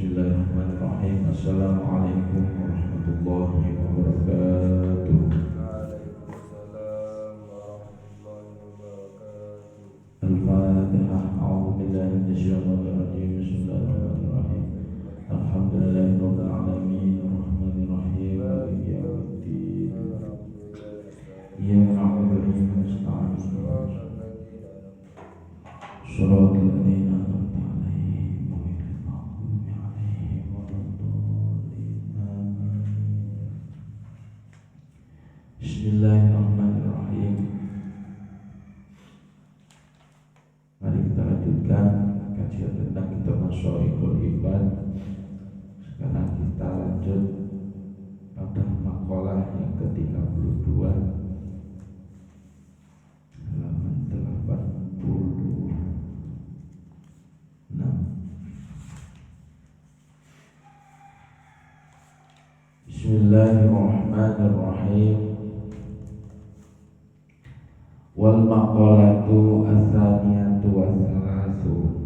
Bismillahirrahmanirrahim. Assalamualaikum warahmatullahi wabarakatuh. Waalaikumsalam warahmatullahi wabarakatuh. Al-Fatihah. A'udzu billahi minasyaitonir rajim. Bismillahirrahmanirrahim. Alhamdulillahirabbil alamin. Arrahmanirrahim. Maliki yaumiddin. Iyyaka na'budu wa iyyaka nasta'in. Shiratal ladzina an'amta 'alaihim ghairil maghdubi 'alaihim waladdallin. Amin. Bismillahirrahmanirrahim. Mari kita lanjutkan kajian tentang kitab Masyaikul Ibad. Sekarang kita lanjut pada makalah yang ke-32 halaman 86. Bismillahirrahmanirrahim. Wal maqalatu ats-tsaniyatu was-salasu.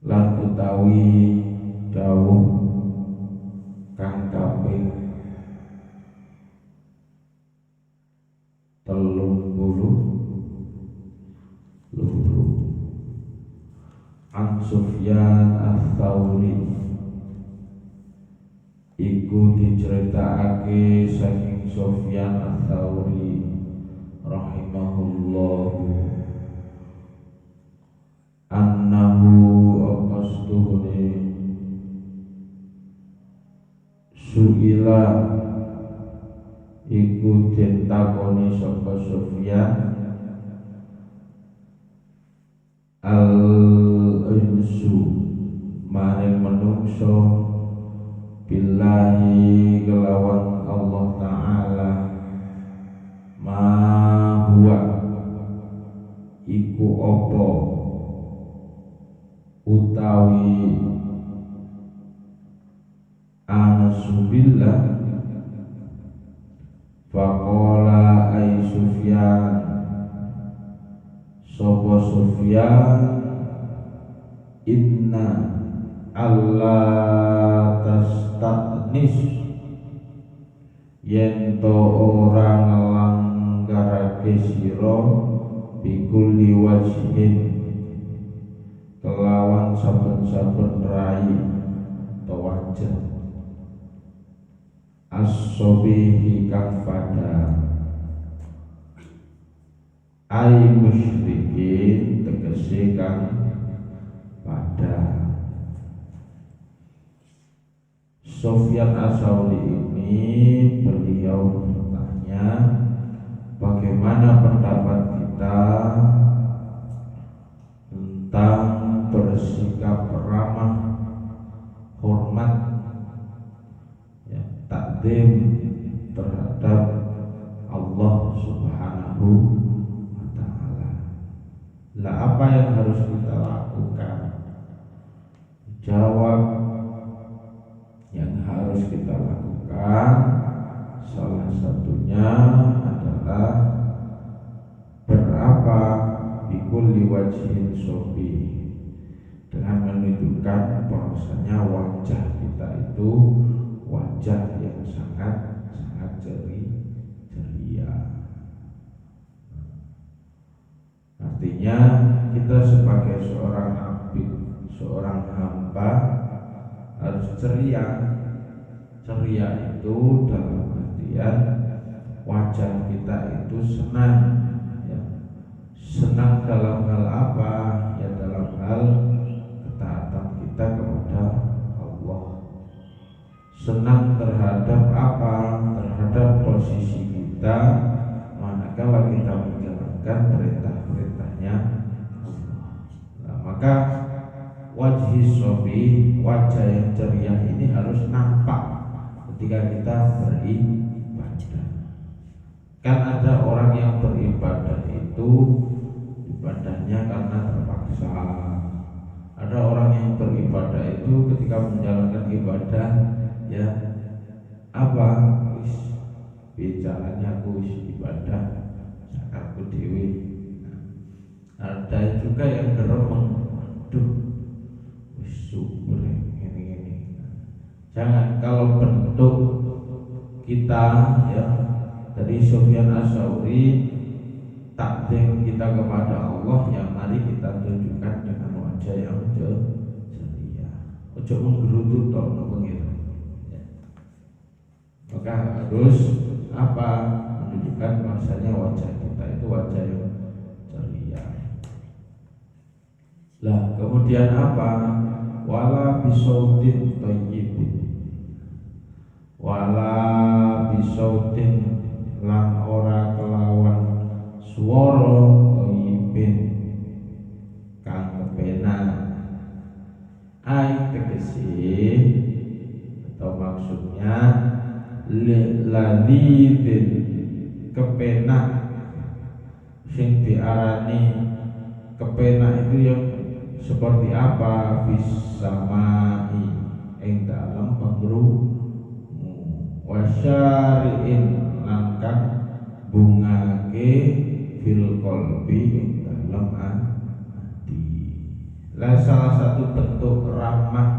Lan utawi dawuh kang kaping 30 An Sufyan ats-Tsauri iku diceritakake saking Sufyan ats-Tsauri rahimahullahu annahu aqastuhuni suila iku ditakoni saka Sufyan al-insu maring menungso billahi kelawan Allah Ta'ala ma huwa iku apa utawi anasubillah faqala ay Sufyan sapa Sufyan inna Allah tastanis yen to ora ngelanggarake sira bikulli wajhin kelawan saben-saben rai atau wajah as-sobihi kang pada ai musyrikin tegese kang pada. Sufyan ats-Tsauri ini beliau bertanya, bagaimana pendapat kita tentang bersikap ramah, hormat, ya, takdim terhadap Allah Subhanahu wa Ta'ala. Lah apa yang harus kita lakukan? Jawab, yang harus kita lakukan salah satunya adalah berapa bikulli wajhin sobi, dengan menunjukkan bahwasanya wajah kita itu wajah yang sangat ceria. Artinya kita sebagai seorang abid, seorang hamba harus ceria. Ceria itu dalam artian wajah kita itu senang, ya. Senang dalam hal apa? Ya dalam hal ketaatan kita kepada Allah. Senang terhadap apa? Terhadap posisi kita manakala kita menjalankan perintah-perintahnya Allah. Nah, maka wajhi sobi, wajah yang ceria ini harus nampak ketika kita beribadah. Kan ada orang yang beribadah itu ibadahnya karena terpaksa. Ada orang yang beribadah itu ketika menjalankan ibadah, ya apa? Wis bicaranya aku wis ibadah sakarku dewi. Nah, ada juga yang deremeng, aduh Jangan kalau bentuk kita ya dari Sufyan Ats-Tsauri takdim kita kepada Allah, yang mari kita tunjukkan dengan wajah yang ceria. Ojo menggerutu tok napa ngira. Maka harus apa? Menunjukkan bahasanya wajah kita itu wajah yang ceria. Lah kemudian apa? Wala bisautin thayyibin. Wala bisautin lan ora kelawan swara thayyibin kang kepenak. Ai tegese atau maksudnya ladidin kepenak, sing diarani kepenak itu yang seperti apa? Fisamai ing dalam pengru wasyari'in langkang bungake fil qalbi ing dalam hati. Lah salah satu bentuk rahmat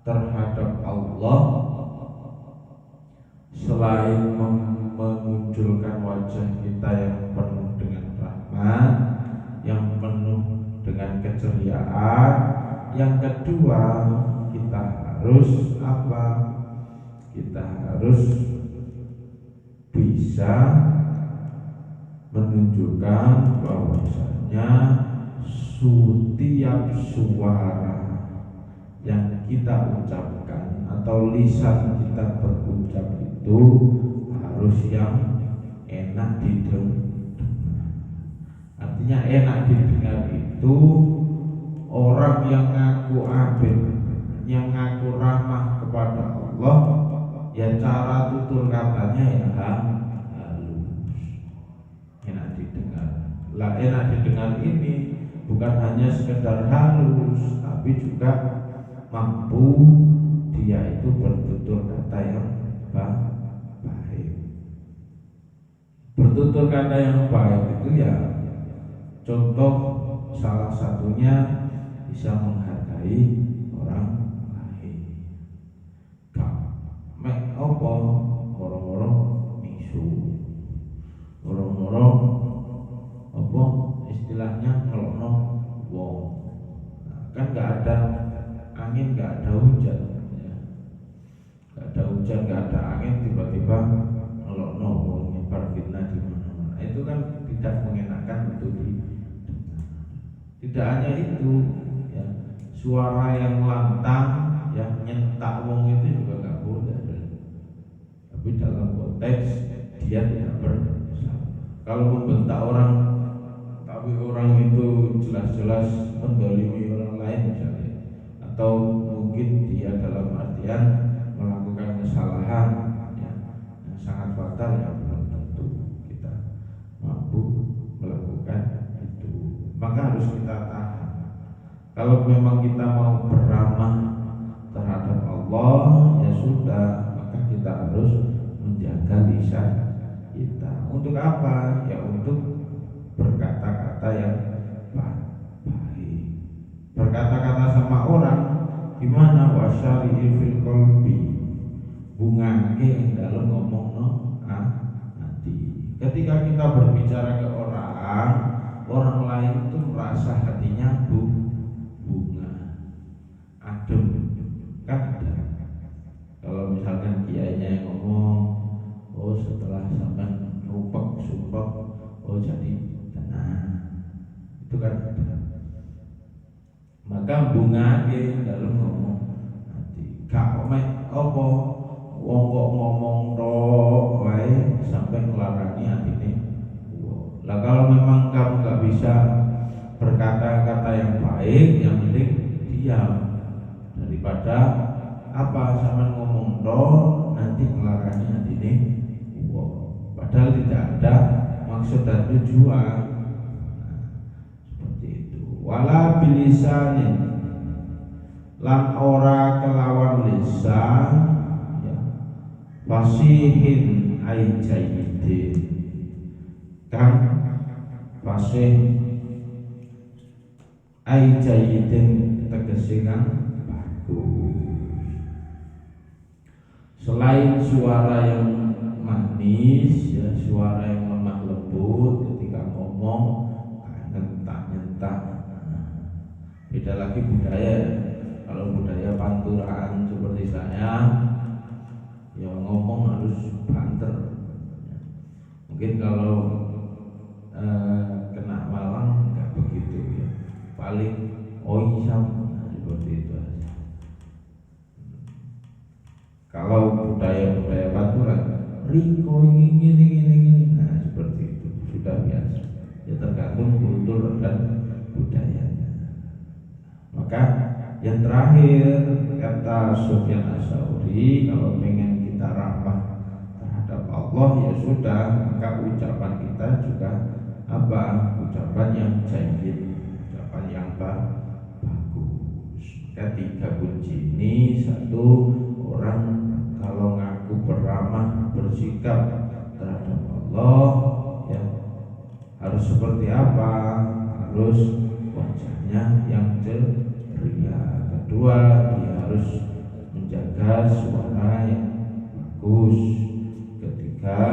terhadap Allah selain memunculkan wajah kita yang penuh dengan rahmat, yang penuh dengan keceriaan, yang kedua kita harus apa? Kita harus bisa menunjukkan bahwasanya setiap suara yang kita ucapkan atau lisan kita berucap itu harus yang enak didengar. Artinya enak didengar itu orang yang ngaku abid, yang ngaku ramah kepada Allah, ya cara tutur katanya ya halus, enak didengar. Lah enak didengar ini bukan hanya sekedar halus, tapi juga mampu dia itu bertutur kata yang baik. Bertutur kata yang baik itu ya contoh salah satunya bisa menghargai orang lain. Mek apa moro-moro misu, moro-moro apa istilahnya ngelokno wong. Kan nggak ada angin, nggak ada hujan, ya. Nggak ada hujan, nggak ada angin, tiba-tiba ngelokno wong nyebar fitnah di mana-mana. Itu kan tidak mengenakan untuk didengar. Tidak hanya itu, ya, suara yang lantang, yang nyentak wong itu juga nggak boleh. Tapi dalam konteks dia tidak bersalah. Kalau membentak orang, tapi orang itu jelas-jelas mendolimi orang lain misalnya, atau mungkin dia dalam artian melakukan kesalahan ya, yang sangat fatal, ya belum tentu kita mampu melakukan itu. Maka harus kita tahan. Kalau memang kita mau beramah terhadap Allah, ya sudah, maka kita harus menjaga lisan kita. Untuk apa? Ya untuk berkata-kata yang baik. Berkata-kata sama orang gimana? Wasyari'il fil qalbi, bungake ing dalem ngomongno hati. Ketika kita berbicara ke orang lain itu merasa hatinya bunga, adem. Kan ada. Kalau misalkan kiainya yang ngomong, oh setelah sampai rupek sumpek, oh jadi tenang, itu kan ada. Maka bunga dalam ngomong nanti gak omek apa wong kok ngomong tok wae sampai ngelarani atine. Lah kalau memang kamu gak bisa berkata-kata yang baik, yang penting diam, daripada apa sama ngomong tok nanti ngelarani atine. Padahal tidak ada maksud dan tujuan. Wala bilisanin lan ora kelawan lisan ya, fasihin ai jayyidin kan fasih ai jayyidin tegese kang bagus. Selain suara yang manis, ya suara yang lemah lembut ketika ngomong nyentak-nyentak. Beda lagi budaya. Kalau budaya panturaan seperti saya, ya ngomong harus banter. Mungkin kalau kena malang nggak begitu ya, paling oisam seperti itu aja. Kalau budaya panturan, Riko ini, nah seperti itu sudah biasa. Ya tergantung kultur dan budayanya. Maka yang terakhir kata Sufyan Ats-Tsauri, kalau pengen kita ramah terhadap Allah ya sudah, maka ucapan kita juga apa? Ucapan yang jayyid, ucapan yang bagus. Maka 3 kunci ini, satu, orang kalau ngaku beramah bersikap terhadap Allah ya harus seperti apa? Harus wajahnya yang ceria. Kedua, dia harus menjaga suara yang bagus. Ketiga,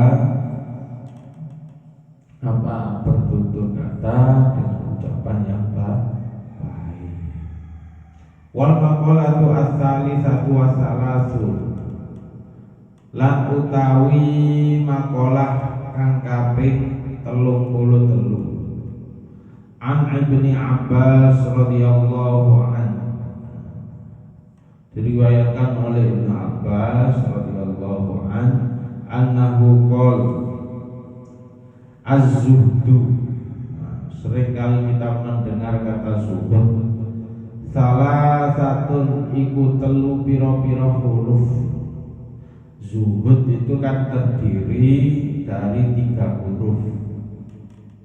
apa? Bertutur kata dengan ucapan yang baik. Wal maqalatu ats-tsalisatu wassalasu, lan utawi maqalah kang kaping 33. An Ibni Abbas radhiyallahu anhu, diriwayatkan oleh Ibnu Abbas radhiyallahu anhu, annahu qala az-zuhdu. Seringkali kita mendengar kata zuhud. Salah satu iku telu piro-piro huruf. Zuhud itu kan terdiri dari 3 huruf,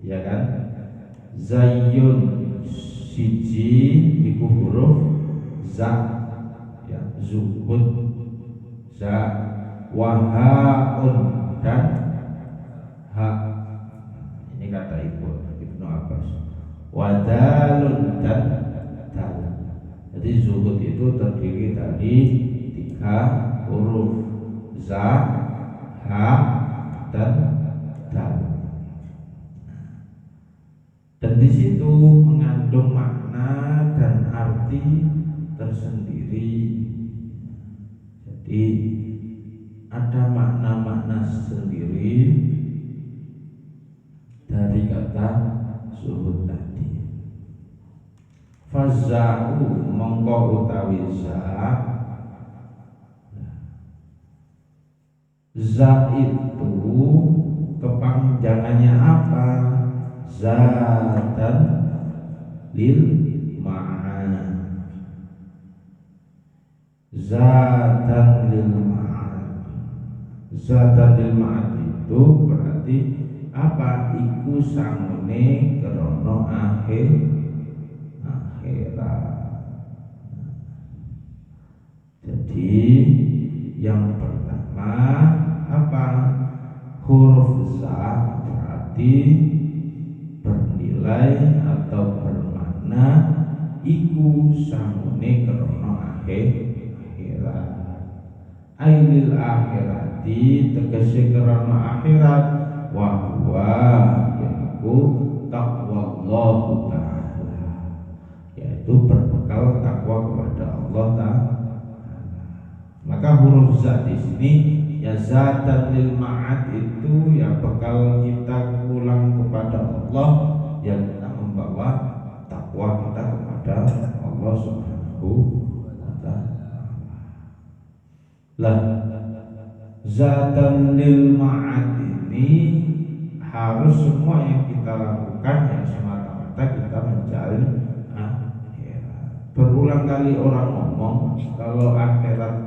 ya kan? Zayyun siji iku huruf za, ya, zuhud za, wahaun dan ha. Ini kata Ibnu Abbas. Wadalun dan dal. Jadi zuhud itu terdiri dari 3 huruf, za, ha, dan dal. Dan di situ mengandung makna dan arti tersendiri. Jadi ada makna-makna sendiri dari kata zuhud tadi. Faza'u mongko utawi za itu kepanjangannya apa? Zatan lil ma'an. Zatan lil ma'an. Zatan lil ma'an itu berarti apa? Iku sangune krana akhirat. Jadi yang pertama apa? Huruf za berarti bernilai atau bermakna iku sangune krana akhirat. Ainil akhirati tegese krana akhirat, wa huwa yaiku taqwallahu ta'ala, yaitu berbekal takwa kepada Allah Ta'ala. Maka huruf za di sini ya zatan lil ma'ad itu ya bekal kita pulang kepada Allah, yang kita membawa takwa kita kepada Allah Subhanahu wa ta'ala. Lah zatan lil ma'ad ini harus semua yang kita lakukan ya semata-mata kita mencari akhirat. Berulang kali orang ngomong kalau akhirat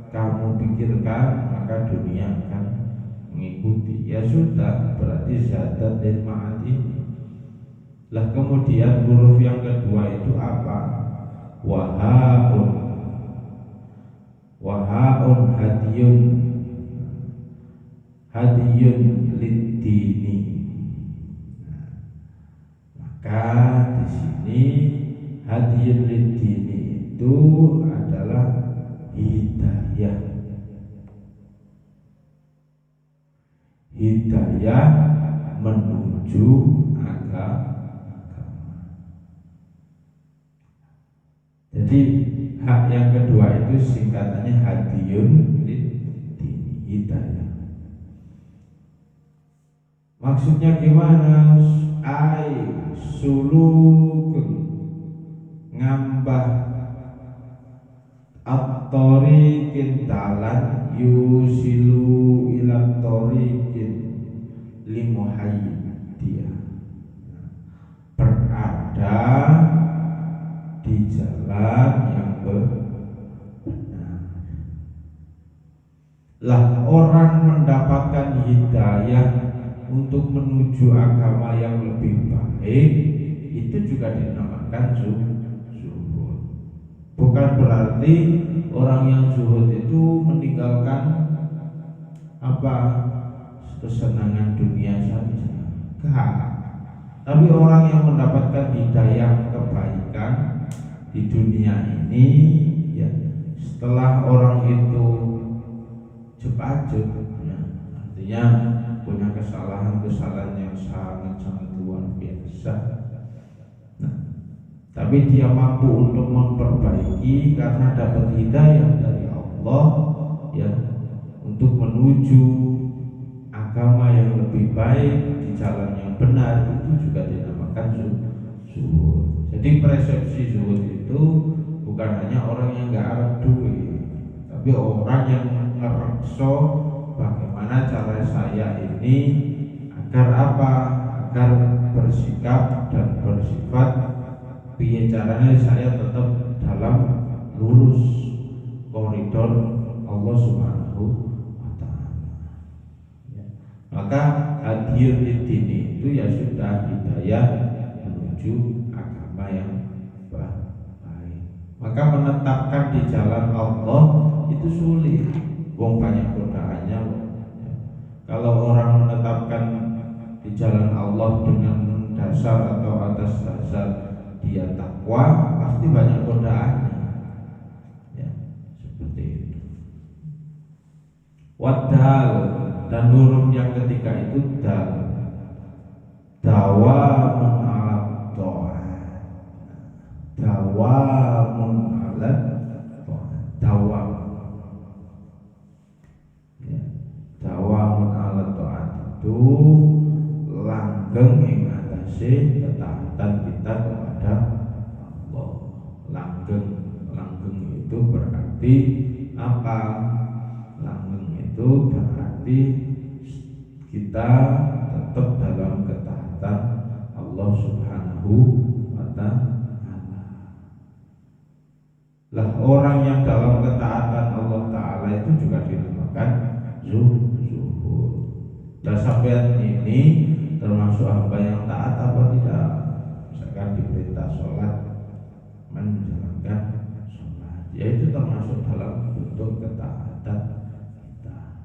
kamu pikirkan maka dunia akan mengikuti. Ya sudah, berarti zatan lil ma'ad ini. Lah kemudian huruf yang kedua itu apa? Wahaun. Wahaun hadiyun. Hadiyun lid-dini. Maka di sini hadiyun lid-dini itu adalah hidayah. menuju agama. Jadi hak yang kedua itu singkatannya hadiyun lid-din, hidayah. Maksudnya gimana? Ai sulukun, ngambah at-tariqin dalan yusilu ila tariqin limuhayyidiyah, berada di jalan yang benar. Lah orang mendapatkan hidayah untuk menuju agama yang lebih baik itu juga dinamakan zuhud. Bukan berarti orang yang zuhud itu meninggalkan apa kesenangan dunia saja. Enggak. Tapi orang yang mendapatkan hidayah kebaikan di dunia ini, ya, setelah orang itu cepat, ya, artinya punya kesalahan-kesalahan yang sangat-sangat luar biasa. Nah, tapi dia mampu untuk memperbaiki karena dapat hidayah dari Allah, ya, untuk menuju agama yang lebih baik di jalan yang benar, itu juga dinamakan zuhud. Jadi persepsi zuhud itu bukan hanya orang yang nggak arep duit, tapi orang yang ngerekso bagaimana cara saya ini agar apa? Agar bersikap dan bersifat piye caranya saya tetap dalam lurus koridor Allah Subhanahu wa taala. Ya. Maka hadir di sini itu ya sudah hidayah menuju agama yang baik. Maka menetapkan di jalan Allah itu sulit. Wong banyak godaannya. Kalau orang menetapkan di jalan Allah dengan dasar atau atas dasar dia takwa, pasti banyak godaannya. Ya, seperti itu. Wadal, dan huruf yang ketiga itu dal. Dawamun ala ta'at. Dawamun ala ta'at. Dawam. Dawamun ala ta'at itu langgeng ing atase ketaatan kita kepada Allah. Langgeng itu berarti apa? Langgeng itu berarti kita tetap dalam ketaatan Allah Subhanahu wa ta'ala. Lah orang yang dalam ketaatan Allah Ta'ala itu juga dinamakan zuhud. Dan sampean ini termasuk hamba yang taat apa tidak? Misalkan diperintah sholat, menjalankan sholat, yaitu termasuk dalam bentuk ketaatan kita.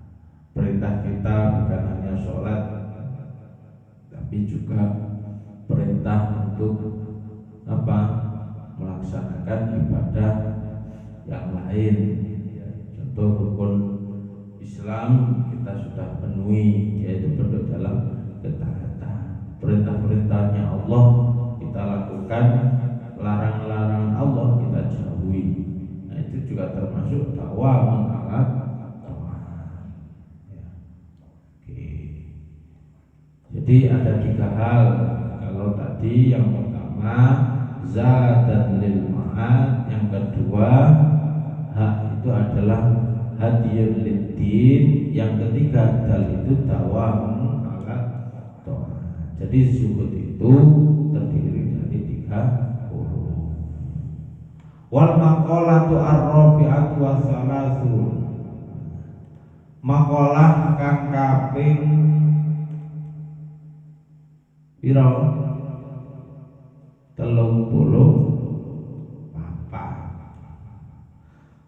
Perintah kita bukan hanya sholat, tapi juga perintah untuk apa? Melaksanakan ibadah yang lain. Contoh rukun Islam kita sudah penuhi, yaitu bentuk dalam ketaatan. Perintah-perintahnya Allah kita lakukan, larang-larangan Allah kita jauhi. Nah, itu juga termasuk dawamun ala ta'at. Ya. Oke. Jadi ada 3 hal. Kalau tadi yang pertama zadan lil ma'ad, yang kedua hak itu adalah hadiyul lid-din, yang ketiga dal itu dawamun ala ta'at. Jadi zuhud itu terdiri dari 3 huruf. Wal maqalatu ar-rabi'atu was-salasun. Maqalah kang kaping pira? 34.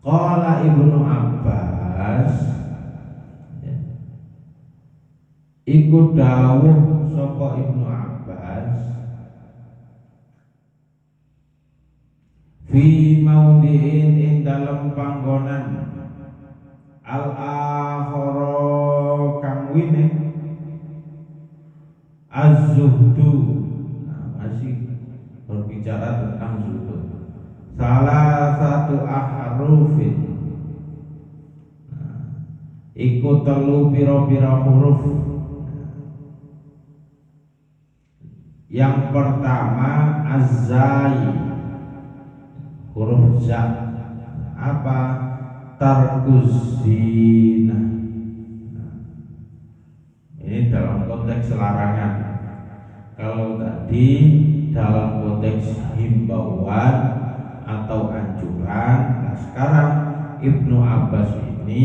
Qala Ibnu Abbas, ya, iku dawuh sapa Ibnu Abbas fi maudhi'in ing dalem panggonan al-akhara kang wine Az-zuhdu. Nah, masih berbicara tentang zuhud. Salah satu ahrufin, iku telu pira-pira huruf. Yang pertama az-zai, huruf za. Apa? Tarkuz zina. Ini dalam konteks larangan. Kalau tadi dalam konteks himbauan atau anjuran, nah sekarang Ibnu Abbas ini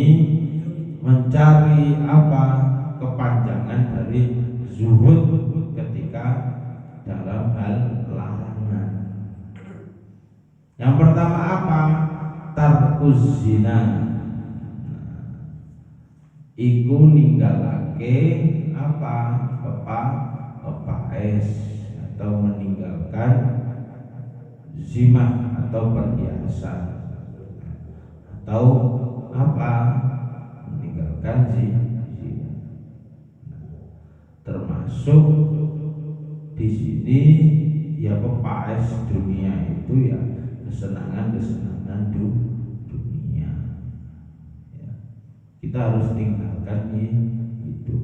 mencari apa? Kepanjangan dari zuhud ketika dalam hal larangan. Yang pertama apa? Tarkuz zina. Iku ninggalake apa? Pepaes atau meninggalkan zimah atau perhiasan, atau apa? Meninggalkan zina. Termasuk di sini ya pepaes dunia itu ya kesenangan dunia. Ya. Kita harus tinggalkan itu.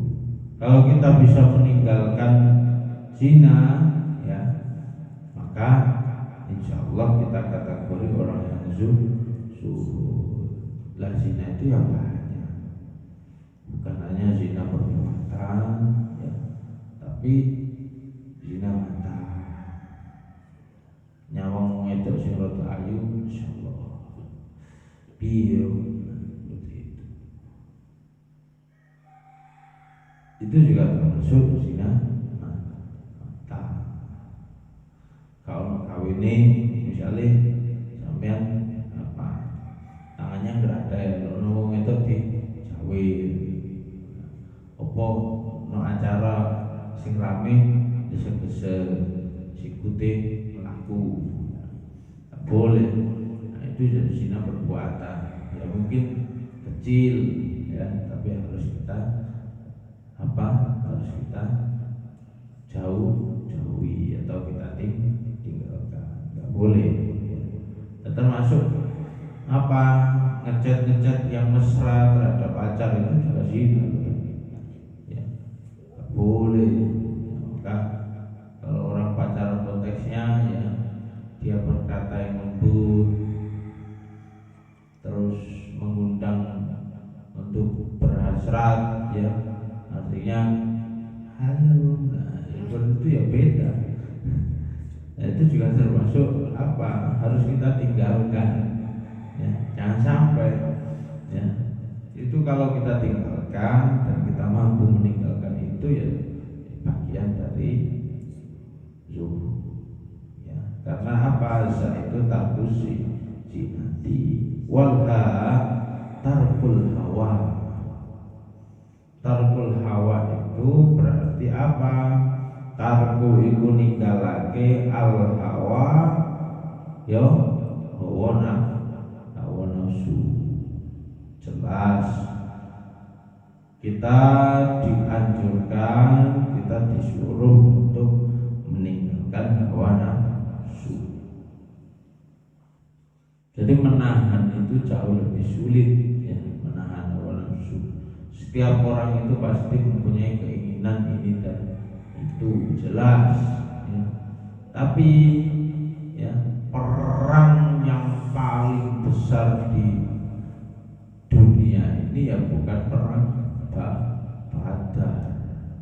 Kalau kita bisa meninggalkan zina, ya, maka insya Allah kita kategori orang yang zuhud. Lah zina itu yang banyak, bukan hanya zina perbuatan, ya, tapi zina mata. Nyawang ngedok sing rada ayu, insyaallah biru seperti itu. Itu juga termasuk zina mata. Kalau kawine misalnya sampean apa tangannya enggak ada ya, ono itu di jawe. Apa no acara sing rame desek-desek sikute melaku. Tak boleh. Nah, itu jadi zina perbuatan. Ya mungkin kecil ya, tapi harus kita harus kita jauhi atau kita tinggalkan. Enggak boleh. Dan termasuk apa? Ngechat yang mesra terhadap pacar itu juga zina. Ya. Enggak boleh. Maka kalau orang pacaran konteksnya ya dia berkata yang lembut, terus mengundang untuk berhasrat, ya artinya halo, nah itu ya beda. Nah, itu juga termasuk apa? Harus kita tinggalkan, ya jangan sampai, ya itu kalau kita tinggalkan dan kita mampu meninggalkan itu ya bagian dari zuhud. Ya, karena apa? Itu takusi jinati walha tarkul hawa. Tarkul hawa itu berarti apa? Tarku iku ninggalake al hawa, yo hawa nafsu. Jelas kita dianjurkan, kita disuruh untuk meninggalkan hawa nafsu. Jadi menahan itu jauh lebih sulit, ya, menahan hawa nafsu. Setiap orang itu pasti mempunyai keinginan ini dan itu jelas, ya. Tapi ya perang yang paling besar di dunia ini ya bukan perang Badar.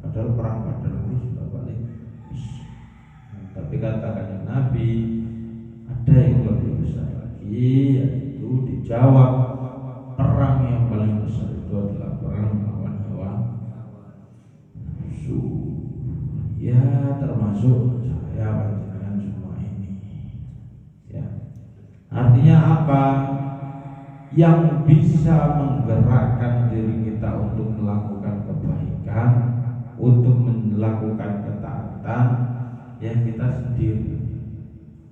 Padahal perang Badar itu sudah paling besar. Tapi katakan Nabi ada yang lebih besar lagi, yaitu dijawab perang yang paling besar itu adalah perang melawan hawa nafsu. Ya termasuk saya panjenengan semua ini. Ya. Artinya apa? Yang bisa menggerakkan diri kita untuk melakukan kebaikan, untuk melakukan ketaatan, ya kita sendiri.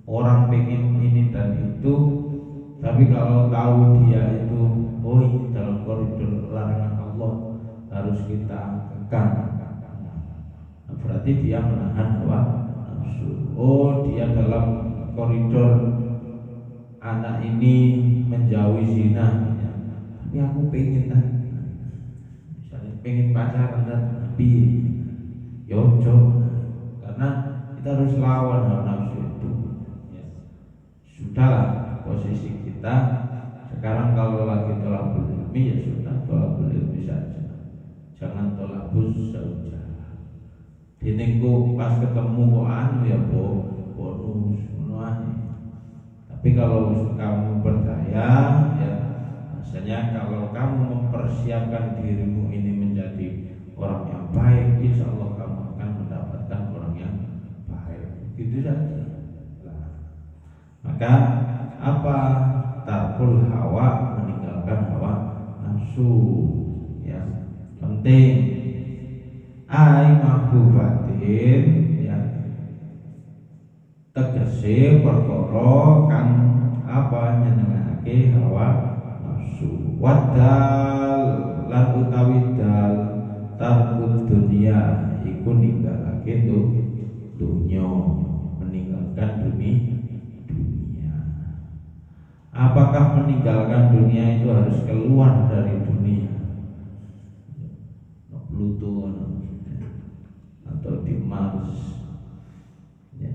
Orang pengen ini dan itu, tapi kalau tahu dia itu, oh ini dalam koridor larangan Allah, harus kita kekang. berarti dia menahan hawa nafsu. Oh, dia dalam koridor anak ini menjauhi zina, ya. Tapi aku pengen kan, misalnya pengen pacaran tapi yojo, karena kita harus lawan hawa nafsu itu. Ya. Sudahlah, posisi kita sekarang kalau lagi tolak ilmi ya sudah tolak ilmi saja, jangan tolak saja. Dinengku pas ketemu kok anu ya bonus menuani. Tapi kalau kamu percaya ya, misalnya kalau kamu mempersiapkan dirimu ini menjadi orang yang baik, insya Allah kamu akan mendapatkan orang yang baik. Gitu saja. Nah, maka apa? Tarkul hawa, meninggalkan hawa nafsu. Ya, penting. Ai mahbubatin, ya, tegese perkara kang apa nyenengake hawa nafsu. Wadal lan utawi dal tarkud dunia iku ninggalake dunya, meninggalkan dunia. Apakah meninggalkan dunia itu harus keluar dari dunia? Pluto atau di Mars, ya,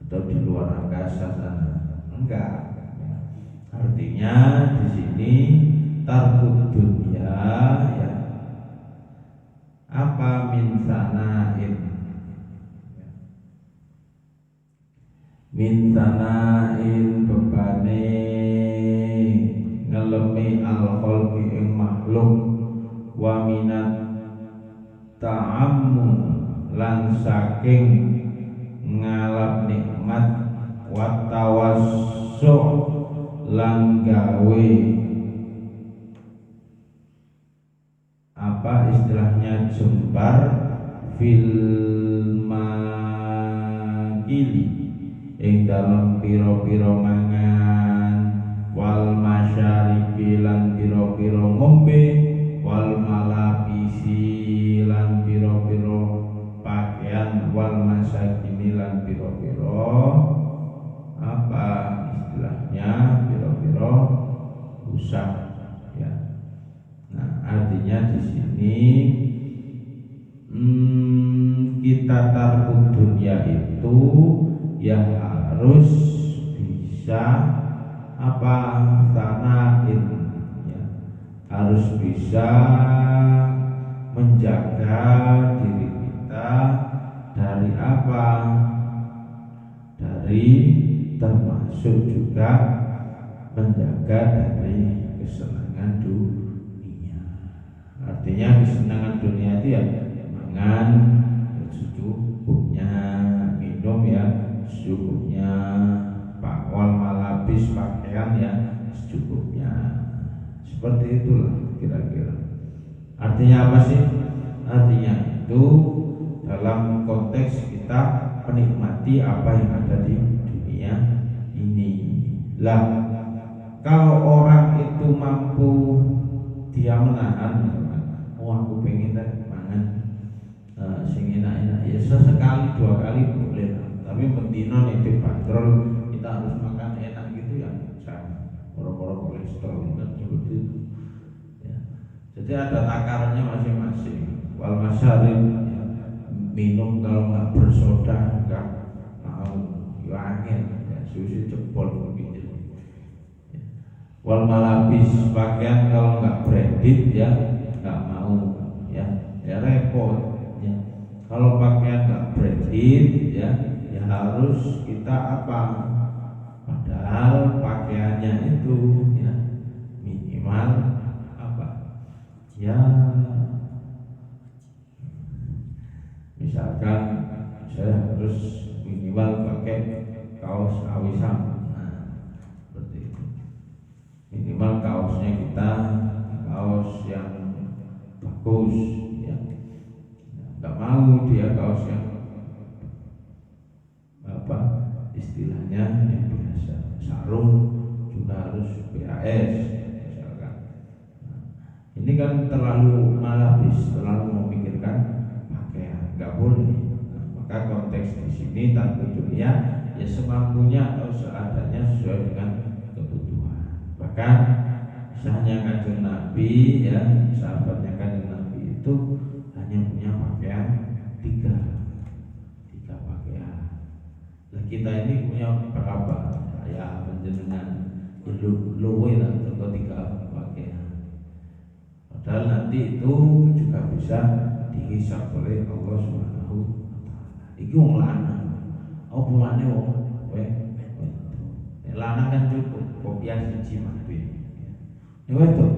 atau di luar angkasa sana? Enggak. Artinya di sini tarkud dunia, ya, apa min sanain, min sanain bebane ngelemi al-khalqi ing makhluk, wa minat ta'ammu lan saking ngalap nikmat, wa tawassu lan gawe apa istilahnya jembar fil makili ing dalam piro-piro mangan, wal masyaribi lan piro-piro ngombe, wal malabisi lan piro-piro pakaian, wal masakini lan piro-piro apa istilahnya piro-piro usah, ya. Nah, artinya di sini kita tarkud dunia itu ya harus bisa apa sanain, ya, harus bisa menjaga diri kita dari apa, dari termasuk juga menjaga dari kesenangan dunia. Artinya kesenangan dunia itu ya mangan secukupnya, minum ya secukupnya, wal malabis pakaian ya secukupnya. Seperti itulah kira-kira. Artinya apa sih? Artinya itu dalam konteks kita menikmati apa yang ada di dunia ini. Lah, kalau orang itu mampu dia menahan, oh aku pengen mangan sing enak-enak, ya sesekali dua kali boleh, tapi bendino nih patrol kita harus makan enak gitu ya, jangan orang-orang kolesterol kan seperti itu, ya. Jadi ada takarannya masing-masing. Wal masyarib, ya, minum kalau nggak bersoda nggak mau, ya angin, ya, susu jebol begitu. Ya. Wal malabis, pakaian kalau nggak branded ya nggak mau, ya, ya repot. Ya. Kalau pakaian nggak branded ya harus kita apa? Padahal pakaiannya itu ya minimal apa? Ya misalkan saya harus minimal pakai kaos awisam, nah, seperti itu. Minimal kaosnya kita kaos yang bagus, ya. Nggak mau dia kaos yang apa istilahnya yang biasa, sarung juga harus BAS misalkan. Nah, ini kan terlalu malabis, terlalu memikirkan pakaian. nggak boleh. Nah, maka konteks di sini tarbiyah dunia ya semampunya atau seadanya sesuai dengan kebutuhan. Bahkan misalnya Kanjeng Nabi ya, sahabatnya Kanjeng Nabi itu hanya punya pakaian tiga pakaian. Nah, kita ini punya berapa? Ya penjenengan luwe lah atau tiga pakaian. Padahal nanti itu juga bisa dihisab oleh Allah Subhanahu wa taala. Iki wong lanang. Apa maneh wong wedok. Lanang kan cukup kopiah siji mati. Ya wedok.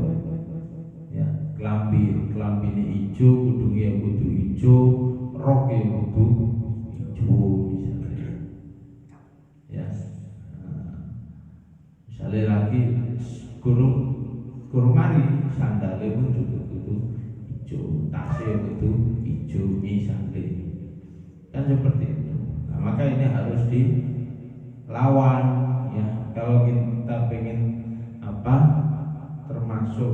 Ya, klambine ijo, kudunge kudu ijo, roke kudu ijo misalnya. Ya. Misalnya lagi guru mari sandale pun juga kudu ijo, tasnya kudu ijo misalnya. Kan seperti itu. Nah, maka ini harus dilawan ya. Kalau kita pengen termasuk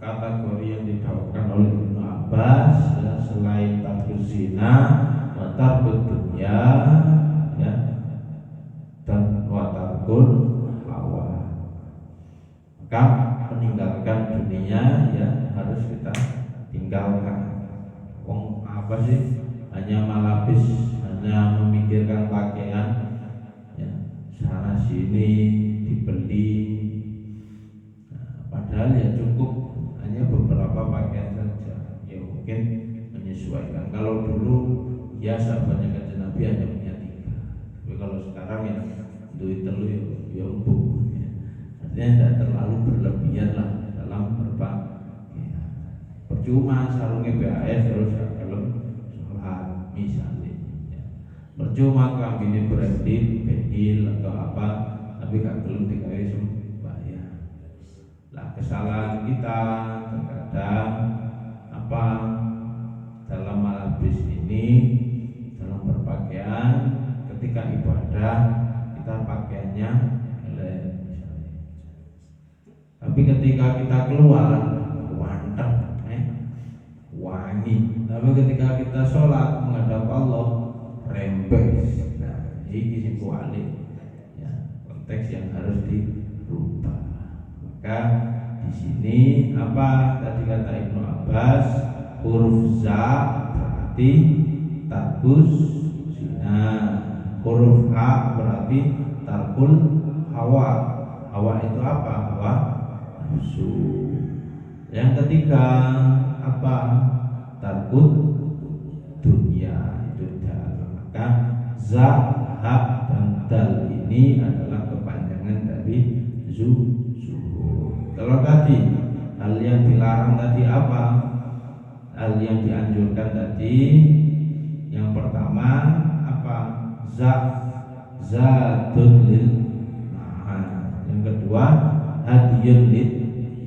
kategori yang didakwakan oleh Ibnu Abbas ya, selain tarkus zina, watarkul dunya ya, dan watarkul hawa, maka meninggalkan dunia ya harus kita tinggalkan. Wong apa sih hanya malabis, hanya memikirkan pakaian ya, sana sini dibeli. Padahal ya cukup hanya beberapa pakaian saja, ya mungkin menyesuaikan. Kalau dulu ya sahabatnya Kanjeng Nabi hanya punya 3, tapi kalau sekarang ya duit telu ya empuk ya. Artinya tidak terlalu berlebihan lah dalam berpakaian. Percuma sarungnya BAS terus kalau sholat misalnya ya. Percuma kambingnya branded, behil atau apa, tapi gak belum dikasih sembahyang. Nah, kesalahan kita terkadang dalam malabis ini, dalam berpakaian, ketika ibadah kita pakaiannya elek misalnya. Tapi ketika kita keluar wantep, wangi. Tapi ketika kita sholat menghadap Allah rembes. Nah, ini simpuale ya, konteks yang harus dirubah. Maka di sini tadi kata Ibnu Abbas, huruf za berarti tarkus zina, huruf ha berarti tarkul hawa. Hawa itu apa? Hawa nafsu. Yang ketiga tarkul dunia itu dal. Maka za, ha dan dal ini adalah kepanjangan dari zu. Kalau tadi hal yang dilarang tadi apa? Hal yang dianjurkan tadi yang pertama zadun lil ma'ad. Yang kedua hadiyun lid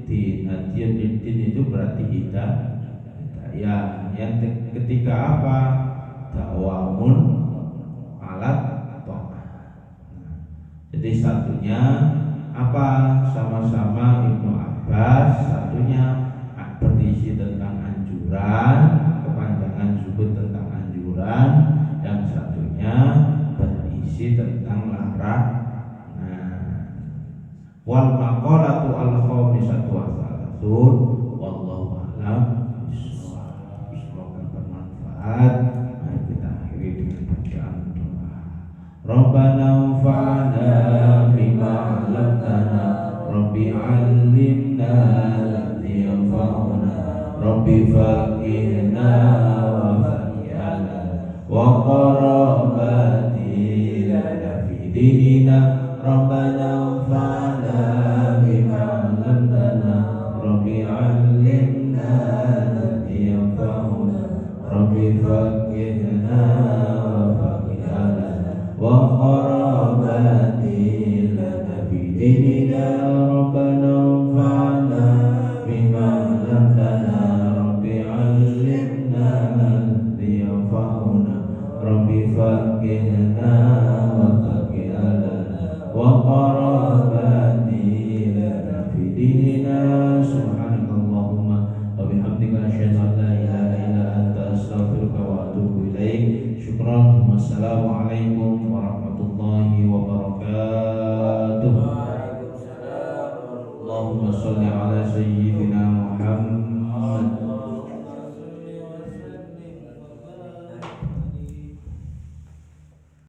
din. Hadiyun lid din itu berarti hidayah. Yang ketiga dawamun alat ta'ah. Jadi satunya sama-sama Ibnu Abbas, satunya berisi tentang anjuran, kepanjangan zuhud tentang anjuran, yang satunya berisi tentang larangan. Wal maqalatu al khamisatu wa thalathun wallahu a'lam bishawab. Semoga bermanfaat. Mari kita akhiri dengan bacaan doa. Rabbana anfa'na bima 'allamtana, Rabbi 'allimna alladhi yanfa'una, Rabbi faqihna wa faqihna wa qarabati lana fi dinina. Rabbana anfa'na bima 'allamtana, Rabbi 'allimna alladhi yanfa'una, Rabbi faqihna wa faqihna wa qarabati lana fi dinina. Rabbana anfa'na bima 'allamtana, Rabbi 'allimna alladhi yanfa'una, Rabbi faqihna wa faqihna wa qarabati lana fi dinina. Subhanakallahumma wa bihamdika asyhadu an la ilaha illa anta astaghfiruka wa atubu ilaik. Wassalamualaikum warahmatullahi wabarakatuh. Waalaikumsalam warahmatullahi Allahumma sholli ala sayyidina